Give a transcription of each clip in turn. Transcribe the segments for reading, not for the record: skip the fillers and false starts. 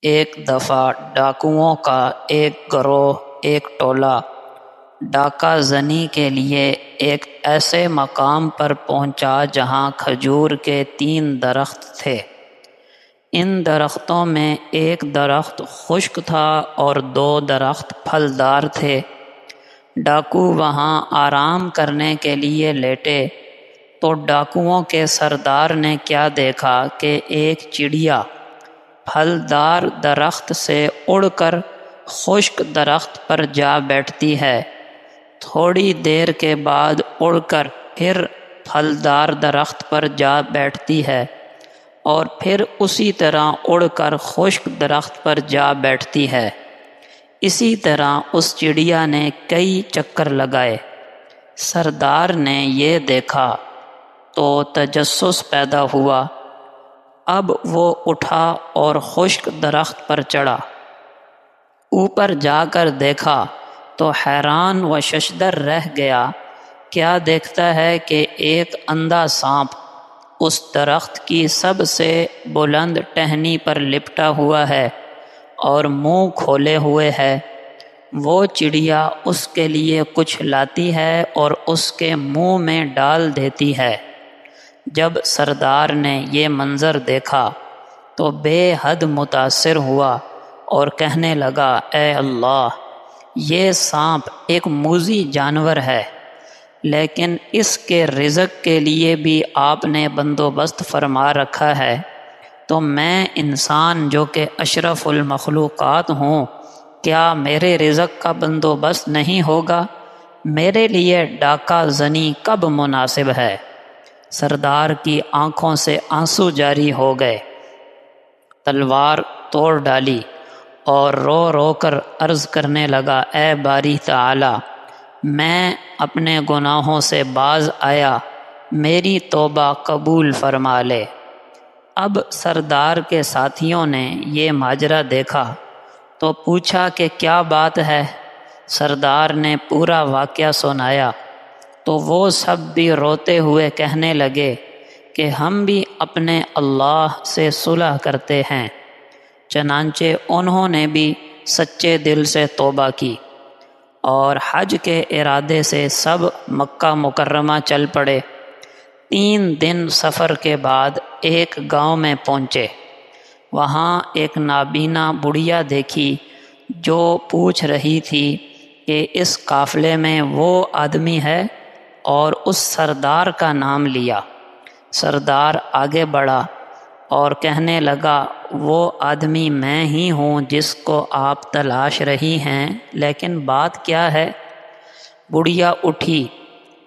ایک دفعہ ڈاکوؤں کا ایک گروہ، ایک ٹولہ، ڈاکہ زنی کے لیے ایک ایسے مقام پر پہنچا جہاں کھجور کے 3 درخت تھے۔ ان درختوں میں ایک درخت خشک تھا اور 2 درخت پھلدار تھے۔ ڈاکو وہاں آرام کرنے کے لیے لیٹے تو ڈاکوؤں کے سردار نے کیا دیکھا کہ ایک چڑیا پھلدار درخت سے اڑ کر خشک درخت پر جا بیٹھتی ہے، تھوڑی دیر کے بعد اڑ کر پھر پھلدار درخت پر جا بیٹھتی ہے اور پھر اسی طرح اڑ کر خشک درخت پر جا بیٹھتی ہے۔ اسی طرح اس چڑیا نے کئی چکر لگائے۔ سردار نے یہ دیکھا تو تجسس پیدا ہوا۔ اب وہ اٹھا اور خشک درخت پر چڑھا۔ اوپر جا کر دیکھا تو حیران و ششدر رہ گیا۔ کیا دیکھتا ہے کہ ایک اندھا سانپ اس درخت کی سب سے بلند ٹہنی پر لپٹا ہوا ہے اور منہ کھولے ہوئے ہے۔ وہ چڑیا اس کے لیے کچھ لاتی ہے اور اس کے منہ میں ڈال دیتی ہے۔ جب سردار نے یہ منظر دیکھا تو بے حد متاثر ہوا اور کہنے لگا، اے اللہ، یہ سانپ ایک موذی جانور ہے، لیکن اس کے رزق کے لیے بھی آپ نے بندوبست فرما رکھا ہے، تو میں انسان جو کہ اشرف المخلوقات ہوں، کیا میرے رزق کا بندوبست نہیں ہوگا؟ میرے لیے ڈاکہ زنی کب مناسب ہے؟ سردار کی آنکھوں سے آنسو جاری ہو گئے۔ تلوار توڑ ڈالی اور رو رو کر عرض کرنے لگا، اے باری تعالی، میں اپنے گناہوں سے باز آیا، میری توبہ قبول فرما لے۔ اب سردار کے ساتھیوں نے یہ ماجرا دیکھا تو پوچھا کہ کیا بات ہے؟ سردار نے پورا واقعہ سنایا تو وہ سب بھی روتے ہوئے کہنے لگے کہ ہم بھی اپنے اللہ سے صلح کرتے ہیں۔ چنانچہ انہوں نے بھی سچے دل سے توبہ کی اور حج کے ارادے سے سب مکہ مکرمہ چل پڑے۔ 3 دن سفر کے بعد ایک گاؤں میں پہنچے۔ وہاں ایک نابینا بڑھیا دیکھی جو پوچھ رہی تھی کہ اس قافلے میں وہ آدمی ہے، اور اس سردار کا نام لیا۔ سردار آگے بڑھا اور کہنے لگا، وہ آدمی میں ہی ہوں جس کو آپ تلاش رہی ہیں، لیکن بات کیا ہے؟ بڑھیا اٹھی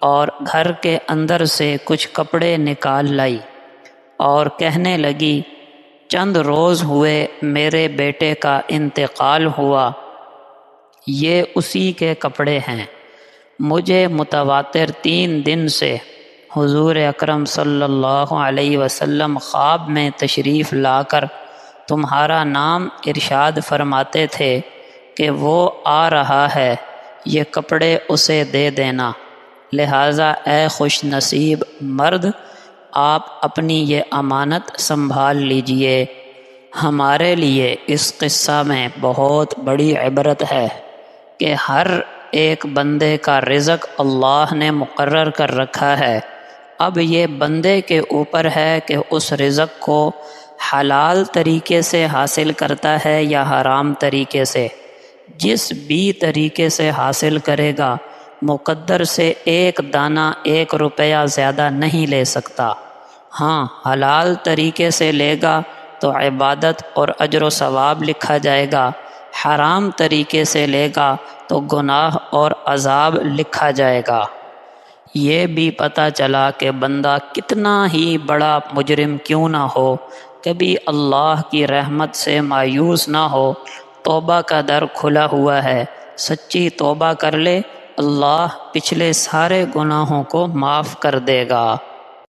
اور گھر کے اندر سے کچھ کپڑے نکال لائی اور کہنے لگی، چند روز ہوئے میرے بیٹے کا انتقال ہوا، یہ اسی کے کپڑے ہیں۔ مجھے متواتر 3 دن سے حضور اکرم صلی اللہ علیہ وسلم خواب میں تشریف لا کر تمہارا نام ارشاد فرماتے تھے کہ وہ آ رہا ہے، یہ کپڑے اسے دے دینا، لہٰذا اے خوش نصیب مرد، آپ اپنی یہ امانت سنبھال لیجئے۔ ہمارے لیے اس قصہ میں بہت بڑی عبرت ہے کہ ہر ایک بندے کا رزق اللہ نے مقرر کر رکھا ہے، اب یہ بندے کے اوپر ہے کہ اس رزق کو حلال طریقے سے حاصل کرتا ہے یا حرام طریقے سے۔ جس بھی طریقے سے حاصل کرے گا، مقدر سے 1 دانہ 1 روپیہ زیادہ نہیں لے سکتا۔ ہاں، حلال طریقے سے لے گا تو عبادت اور اجر و ثواب لکھا جائے گا، حرام طریقے سے لے گا تو گناہ اور عذاب لکھا جائے گا۔ یہ بھی پتہ چلا کہ بندہ کتنا ہی بڑا مجرم کیوں نہ ہو، کبھی اللہ کی رحمت سے مایوس نہ ہو۔ توبہ کا در کھلا ہوا ہے، سچی توبہ کر لے، اللہ پچھلے سارے گناہوں کو معاف کر دے گا۔